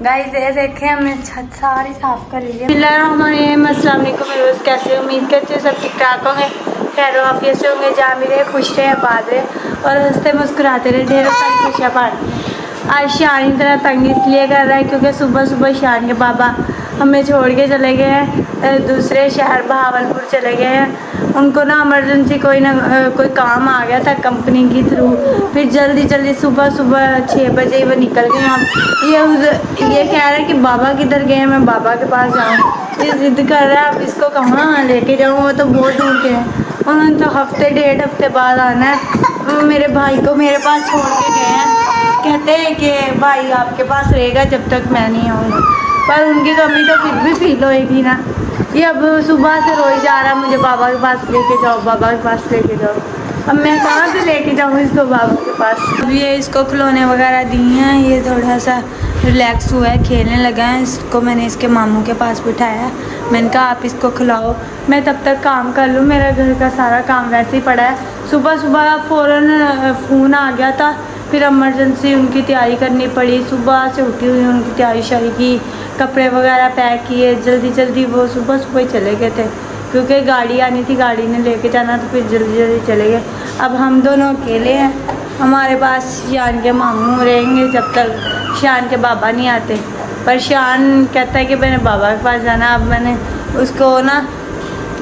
Guys ये देखें हमने छत सारी साफ कर ली है। अस्सलाम वालेकुम, कैसे उम्मीद करते हैं सब ठीक ठाक होंगे, खैर वाफियत से होंगे, जा मिले खुश रहे आबाद रहे और हंसते मुस्कुराते रहे, ढेर सारी खुशियाँ पाते। आज शान की तरह तंग इसलिए कर रहा है क्योंकि सुबह सुबह शान के पापा हमें छोड़ के चले गए हैं, दूसरे शहर बहावलपुर चले गए हैं। उनको ना इमरजेंसी कोई काम आ गया था कंपनी की थ्रू, फिर जल्दी सुबह 6 बजे ही वो निकल गए। हम ये कह रहा है कि बाबा किधर गए, मैं बाबा के पास जाऊँ। ये जिद कर रहा है, अब इसको कहाँ लेके जाऊँ, वो तो बहुत दूर के हैं। उन्होंने तो डेढ़ हफ्ते बाद आना है। मेरे भाई को मेरे पास छोड़ के गए हैं, कहते हैं कि भाई आपके पास रहेगा जब तक मैं नहीं आऊँगा, पर उनकी कमी तो फिर भी फील होएगी ना। ये अब सुबह से रोज जा रहा है, मुझे बाबा के पास लेके जाओ, बाबा के पास लेके जाओ। अब मैं कहाँ से लेके जाऊँ इसको बाबा के पास। अब ये इसको खिलौने वगैरह दिए हैं, ये थोड़ा सा रिलैक्स हुआ है, खेलने लगा है। इसको मैंने इसके मामू के पास बिठाया, मैंने कहा आप इसको खिलाओ, मैं तब तक काम कर लूँ। मेरा घर का सारा काम वैसे ही पड़ा है। सुबह फ़ौरन फ़ोन आ गया था, फिर इमरजेंसी उनकी तैयारी करनी पड़ी। सुबह से उठी हुई उनकी तैयारी शारी की, कपड़े वगैरह पैक किए, जल्दी वो सुबह ही चले गए थे क्योंकि गाड़ी आनी थी, गाड़ी ने लेके जाना, तो फिर जल्दी चले गए। अब हम दोनों अकेले हैं, हमारे पास शान के मामू रहेंगे जब तक शान के बाबा नहीं आते। पर शान कहता है कि मैंने बाबा के पास जाना। अब मैंने उसको ना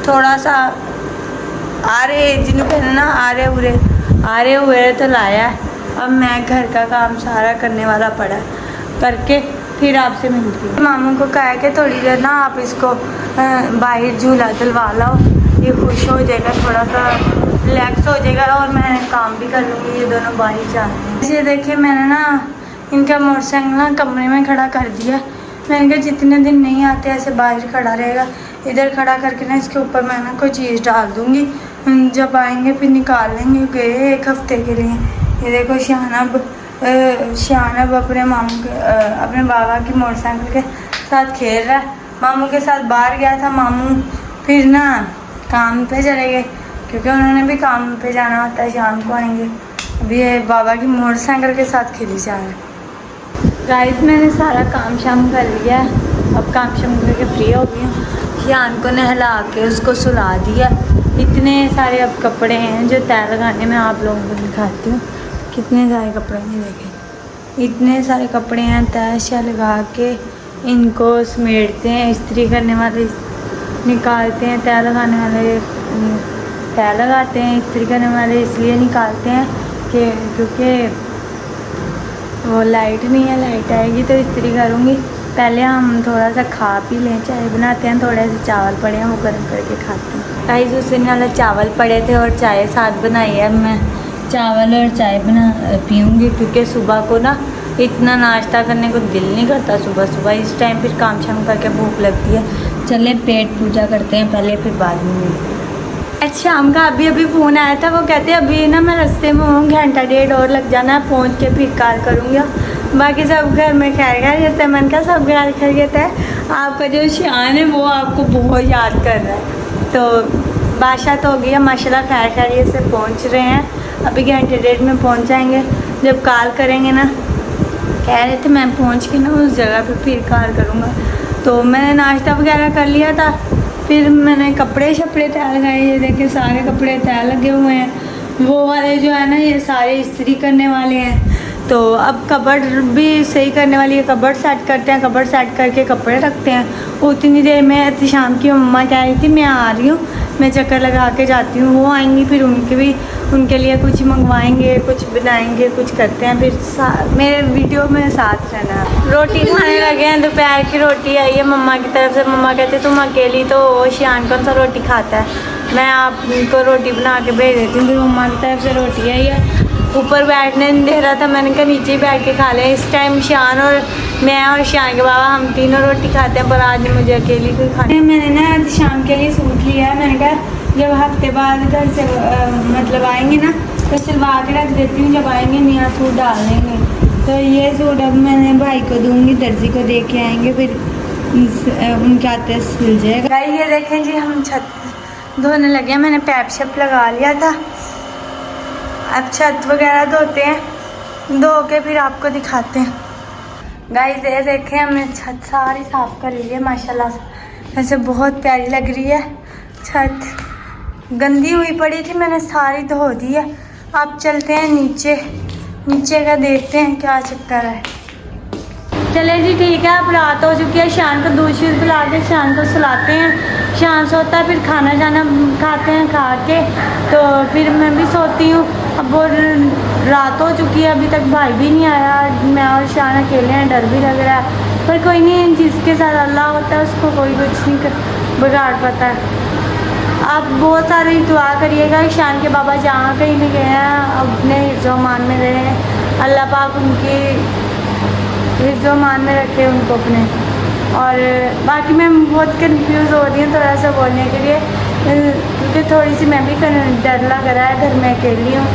थोड़ा सा आरे हुए तो लाया है। अब मैं घर का काम सारा करने वाला पड़ा करके फिर आपसे मिलती हूँ। मामू को कहा कि थोड़ी देर ना आप इसको बाहर झूला दिलवा लाओ, ये खुश हो जाएगा, थोड़ा सा रिलैक्स हो जाएगा और मैं काम भी कर लूँगी। ये दोनों बाहर जा रहे हैं। ये देखिए मैंने ना इनका मोटरसाइकिल ना कमरे में खड़ा कर दिया। मैंने कहा जितने दिन नहीं आते ऐसे बाहर खड़ा रहेगा, इधर खड़ा करके ना इसके ऊपर मैं ना कोई चीज़ डाल दूँगी, जब आएंगे फिर निकाल लेंगे। गए 1 हफ्ते के लिए। ये देखो शान अब अपने मामू के अपने बाबा की मोटरसाइकिल के साथ खेल रहा है। मामू के साथ बाहर गया था, मामू फिर ना काम पे चले गए क्योंकि उन्होंने भी काम पे जाना होता है, शाम को आएंगे। अभी ये बाबा की मोटरसाइकिल के साथ खेली जा रहा है। गाइस मैंने सारा काम शाम कर लिया, अब काम शाम करके फ्री हो गई हूँ। शान को नहला के उसको सुला दिया। इतने सारे अब कपड़े हैं जो तय लगाने में आप लोगों को दिखाती हूँ। कितने सारे कपड़े नहीं देखे, इतने सारे कपड़े हैं। तय शा लगा के इनको समेटते हैं, इस्त्री करने वाले निकालते हैं, तय लगाने वाले तय लगाते हैं, इस्त्री करने वाले इसलिए निकालते हैं कि क्योंकि वो लाइट नहीं है, लाइट आएगी तो इस्त्री करूँगी। पहले हम थोड़ा सा खा पी लें, चाय बनाते हैं, थोड़े से चावल पड़े हैं वो गर्म करके खाते हैं। गाइस उस दिन वाला चावल पड़े थे और चाय साथ बनाई है। मैं चावल और चाय पीऊँगी क्योंकि सुबह को ना इतना नाश्ता करने को दिल नहीं करता सुबह। इस टाइम फिर काम शाम करके भूख लगती है। चले पेट पूजा करते हैं पहले, फिर बाद में मिलते हैं। शाम का अभी फ़ोन आया था, वो कहते अभी ना मैं रास्ते में हूँ, घंटा डेढ़ और लग जाना है, पहुँच के फिर कॉल करूँगी। बाकी सब घर में खैरियत है। मैंने कहा सब घर खैरियत है, आपका जो शान है वो आपको बहुत याद कर रहा है। तो बादशाह तो हो गया माशाल्लाह, खैरियत से पहुँच रहे हैं। अभी घंटे डेढ़ में पहुँच जाएंगे। जब कॉल करेंगे ना, कह रहे थे मैं पहुँच के ना उस जगह पे फिर कॉल करूँगा। तो मैंने नाश्ता वगैरह कर लिया था, फिर मैंने कपड़े शपड़े तय लगाए। ये देखिए सारे कपड़े तय लगे हुए हैं। वो वाले जो है ना ये सारे इस्त्री करने वाले हैं। तो अब कबर्ड भी सही करने वाली है, कबर्ड सेट करते हैं, कबर्ड सेट करके कपड़े रखते हैं। उतनी देर में शाम की मम्मा कह रही थी मैं आ रही हूँ, मैं चक्कर लगा के जाती हूँ। वो आएंगी फिर उनके लिए कुछ मंगवाएंगे, कुछ बनाएंगे, कुछ करते हैं। फिर मेरे वीडियो में साथ रहना। रोटी खाने लगे हैं, दोपहर की रोटी आई है मम्मा की तरफ से। मम्मा कहते तुम अकेली तो शान कौन सा रोटी खाता है, मैं आपको रोटी बना के भेज देती हूँ। फिर मम्मा की तरफ से रोटी आई है। ऊपर बैठने नहीं दे रहा था, मैंने कहा नीचे ही बैठ के खा लें। इस टाइम शान और मैं और शान के बाबा हम तीनों रोटी खाते हैं, पर आज मुझे अकेली कोई खाने। मैंने ना आज शाम के लिए सूट लिया है। मैंने कहा जब हफ्ते बाद घर से मतलब आएंगे ना तो सिलवा के रख देती हूँ, जब आएंगे नया सूट डाल देंगे। तो ये सूट अब मैंने भाई को दूँगी, दर्जी को दे के आएँगे, फिर उनके आते सिल जाएगा। ये देखें जी हम छत धोने लगे हैं। मैंने पैप शैप लगा लिया था, अब छत वगैरह धोते हैं, धो के फिर आपको दिखाते हैं। गाइस ये देखें हमने छत सारी साफ कर ली है माशाल्लाह से, वैसे बहुत प्यारी लग रही है। छत गंदी हुई पड़ी थी, मैंने सारी धो दी है। अब चलते हैं नीचे, नीचे का देखते हैं क्या चक्कर है। चले जी ठीक है, अब रात हो चुकी है। शान को दूध शूध पिला के शान को सुलाते हैं। शान सोता है, फिर खाना जाना खाते हैं, खा के तो फिर मैं भी सोती हूँ। अब वो रात हो चुकी है, अभी तक भाई भी नहीं आया। मैं और शान अकेले हैं, डर भी लग रहा है, पर कोई नहीं, जिसके साथ अल्लाह होता है उसको कोई कुछ नहीं बिगाड़ पाता है। आप बहुत सारी दुआ करिएगा। शान के बाबा जहाँ कहीं नहीं गए हैं, अपने हिफ्ज़-ओ-मान में रहे, अल्लाह पाक उनकी हिफ्ज़-ओ-मान में रखे उनको अपने। और बाकी मैं बहुत कंफ्यूज हो रही हूँ थोड़ा सा बोलने के लिए, क्योंकि थोड़ी सी मैं भी डर लग रहा है, घर में अकेली हूँ।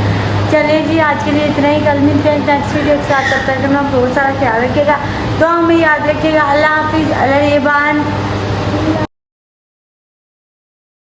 चलिए जी आज के लिए इतना ही, कल मिलते हैं नेक्स्ट वीडियो के साथ। तब तक अपना बहुत सारा ख्याल रखिएगा, तो हमें याद रखिएगा। अल्लाह हाफिज़, अल्लाह निगहबान।